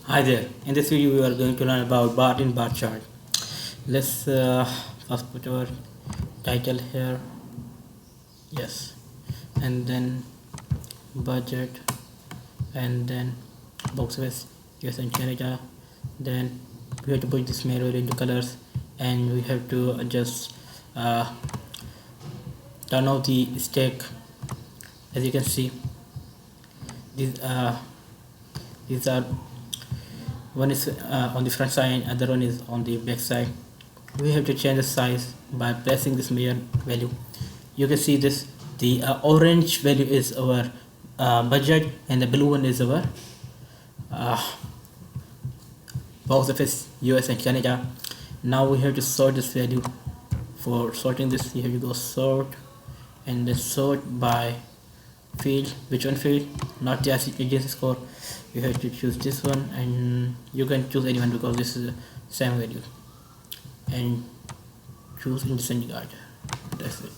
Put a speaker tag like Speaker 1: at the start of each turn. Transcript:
Speaker 1: Hi there. In this video, we are going to learn about bar in bar chart. Let's first put our title here. Yes, and then budget, and then box office US and Canada. Then we have to put this mirror into colors, and we have to adjust turn off the stack. As you can see, these these are one is on the front side, other one is on the back side. We have to change the size by pressing this measure value. You can see this, the orange value is our budget, and the blue one is our uh, box office US and Canada. Now we have to sort this value. For sorting this, you have to go sort and then sort by field. Which one field? Not the agency score. You have to choose this one, and you can choose anyone because this is the same value, and choose in descending order. That's it.